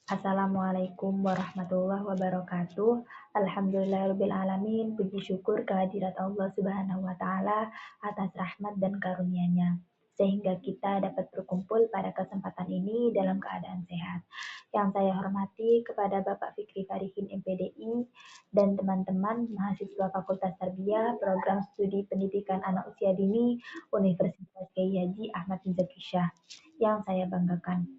Assalamualaikum warahmatullahi wabarakatuh. Alhamdulillahirabbil alamin. Puji syukur kehadirat Allah Subhanahu wa taala atas rahmat dan karunia-Nya sehingga kita dapat berkumpul pada kesempatan ini dalam keadaan sehat. Yang saya hormati kepada Bapak Fikri Farihin MPDI dan teman-teman mahasiswa Fakultas Tarbiyah Program Studi Pendidikan Anak Usia Dini Universitas Kyai Haji Ahmad bin Zaki Syah yang saya banggakan.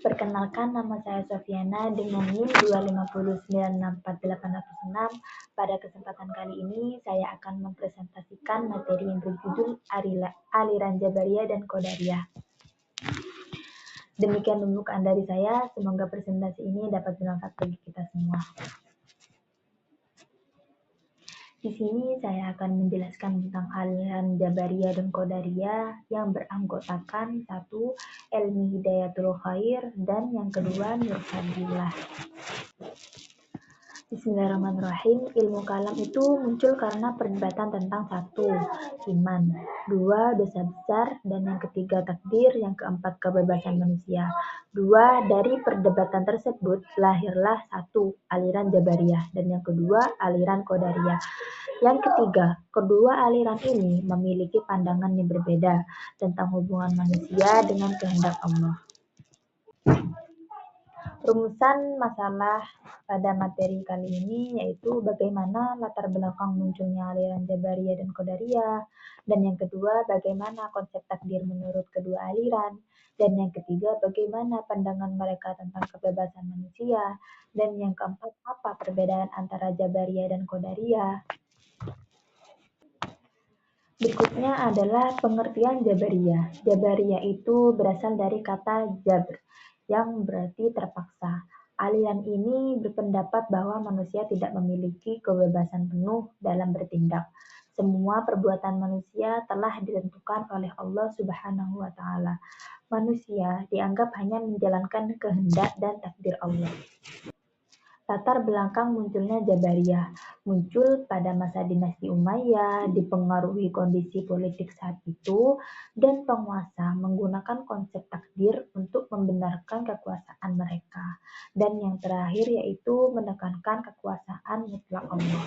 Perkenalkan, nama saya Sofiana dengan NIM 250964806. Pada kesempatan kali ini, saya akan mempresentasikan materi yang berjudul Aliran Jabariyah dan Qadariyah. Demikian pembukaan dari saya, semoga presentasi ini dapat bermanfaat bagi kita semua. Di sini saya akan menjelaskan tentang aliran Jabariyah dan Qadariyah yang beranggotakan satu, Elmi Hidayatul Khair, dan yang kedua Nur Fadillah. Bismillahirrahmanirrahim. Ilmu kalam itu muncul karena perdebatan tentang satu, iman, dua, dosa besar, dan yang ketiga takdir, yang keempat kebebasan manusia. Dua dari perdebatan tersebut lahirlah satu, aliran Jabariyah, dan yang kedua, aliran Qadariyah. Yang ketiga, kedua aliran ini memiliki pandangan yang berbeda tentang hubungan manusia dengan kehendak Allah. Rumusan masalah pada materi kali ini yaitu bagaimana latar belakang munculnya aliran Jabariyah dan Qadariyah, dan yang kedua bagaimana konsep takdir menurut kedua aliran, dan yang ketiga bagaimana pandangan mereka tentang kebebasan manusia, dan yang keempat apa perbedaan antara Jabariyah dan Qadariyah. Berikutnya adalah pengertian Jabariyah. Jabariyah itu berasal dari kata jabr, yang berarti terpaksa. Aliran ini berpendapat bahwa manusia tidak memiliki kebebasan penuh dalam bertindak. Semua perbuatan manusia telah ditentukan oleh Allah Subhanahu wa taala. Manusia dianggap hanya menjalankan kehendak dan takdir Allah. Latar belakang munculnya Jabariyah muncul pada masa dinasti Umayyah, dipengaruhi kondisi politik saat itu, dan penguasa menggunakan konsep takdir untuk membenarkan kekuasaan mereka. Dan yang terakhir yaitu menekankan kekuasaan mutlak Allah.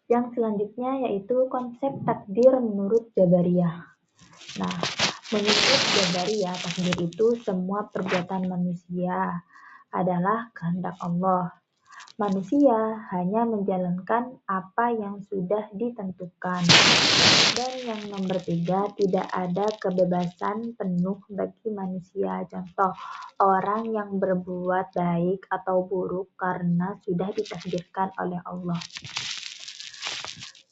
Yang selanjutnya yaitu konsep takdir menurut Jabariyah. Nah, menurut Jabariyah, takdir itu semua perbuatan manusia adalah kehendak Allah. Manusia hanya menjalankan apa yang sudah ditentukan. Dan yang nomor 3, tidak ada kebebasan penuh bagi manusia. Contoh, orang yang berbuat baik atau buruk karena sudah ditakdirkan oleh Allah.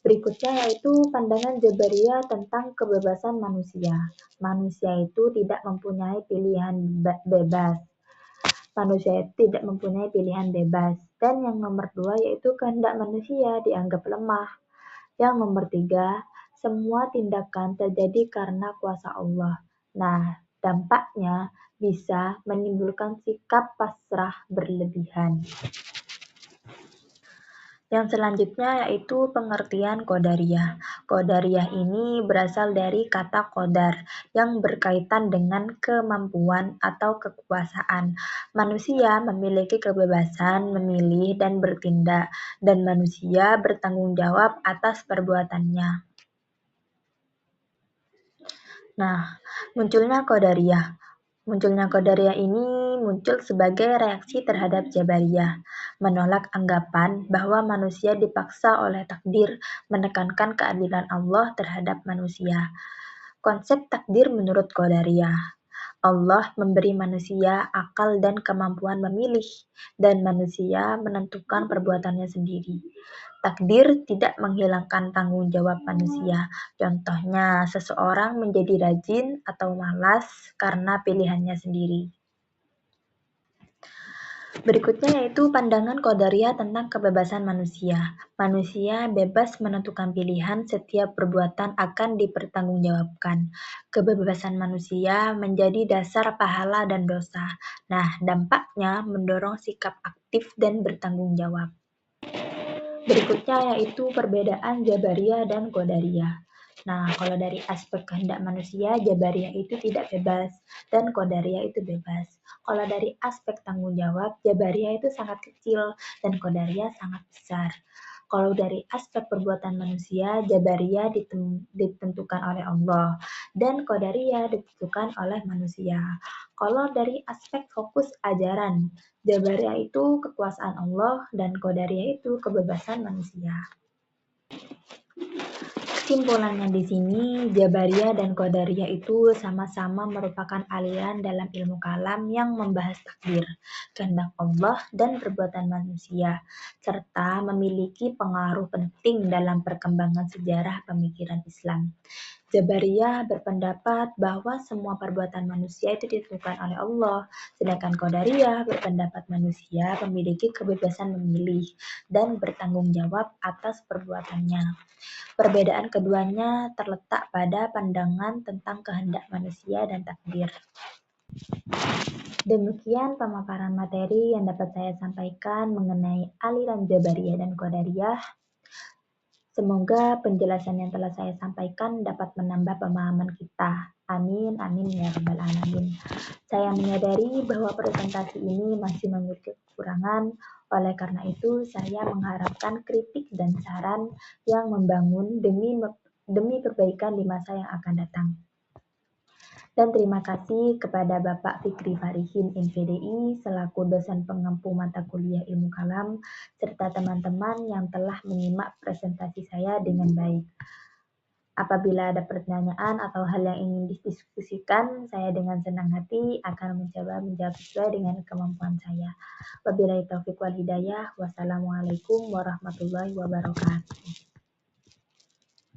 Berikutnya yaitu pandangan Jabariyah tentang kebebasan manusia. Manusia itu tidak mempunyai pilihan bebas. Manusia itu tidak mempunyai pilihan bebas. Dan yang nomor 2 yaitu kehendak manusia dianggap lemah. Yang nomor 3, semua tindakan terjadi karena kuasa Allah. Nah, dampaknya bisa menimbulkan sikap pasrah berlebihan. Yang selanjutnya yaitu pengertian Qadariyah. Qadariyah ini berasal dari kata qadar yang berkaitan dengan kemampuan atau kekuasaan. Manusia memiliki kebebasan memilih dan bertindak, dan manusia bertanggung jawab atas perbuatannya. Nah, munculnya Qadariyah. Munculnya Qadariyah ini muncul sebagai reaksi terhadap Jabariyah, menolak anggapan bahwa manusia dipaksa oleh takdir, menekankan keadilan Allah terhadap manusia. Konsep takdir menurut Qadariyah. Allah memberi manusia akal dan kemampuan memilih, dan manusia menentukan perbuatannya sendiri. Takdir tidak menghilangkan tanggung jawab manusia. Contohnya, seseorang menjadi rajin atau malas karena pilihannya sendiri. Berikutnya yaitu pandangan Qadariyah tentang kebebasan manusia. Manusia bebas menentukan pilihan, setiap perbuatan akan dipertanggungjawabkan. Kebebasan manusia menjadi dasar pahala dan dosa. Nah, dampaknya mendorong sikap aktif dan bertanggung jawab. Berikutnya yaitu perbedaan Jabariyah dan Qadariyah. Nah, kalau dari aspek kehendak manusia, Jabariyah itu tidak bebas dan Qadariyah itu bebas. Kalau dari aspek tanggung jawab, Jabariyah itu sangat kecil dan Qadariyah sangat besar. Kalau dari aspek perbuatan manusia, Jabariyah ditentukan oleh Allah dan Qadariyah ditentukan oleh manusia. Kalau dari aspek fokus ajaran, Jabariyah itu kekuasaan Allah dan Qadariyah itu kebebasan manusia. Kesimpulannya di sini, Jabariyah dan Qadariyah itu sama-sama merupakan aliran dalam ilmu kalam yang membahas takdir, kehendak Allah dan perbuatan manusia, serta memiliki pengaruh penting dalam perkembangan sejarah pemikiran Islam. Jabariyah berpendapat bahwa semua perbuatan manusia itu ditentukan oleh Allah, sedangkan Qadariyah berpendapat manusia memiliki kebebasan memilih dan bertanggung jawab atas perbuatannya. Perbedaan keduanya terletak pada pandangan tentang kehendak manusia dan takdir. Demikian pemaparan materi yang dapat saya sampaikan mengenai aliran Jabariyah dan Qadariyah. Semoga penjelasan yang telah saya sampaikan dapat menambah pemahaman kita. Amin, amin ya rabbal alamin. Saya menyadari bahwa presentasi ini masih memiliki kekurangan, oleh karena itu saya mengharapkan kritik dan saran yang membangun demi perbaikan di masa yang akan datang. Dan terima kasih kepada Bapak Fikri Farihin MPDI selaku dosen pengampu mata kuliah Ilmu Kalam serta teman-teman yang telah menyimak presentasi saya dengan baik. Apabila ada pertanyaan atau hal yang ingin didiskusikan, saya dengan senang hati akan mencoba menjawab sesuai dengan kemampuan saya. Wabillahi taufiq wal hidayah. Wassalamualaikum warahmatullahi wabarakatuh.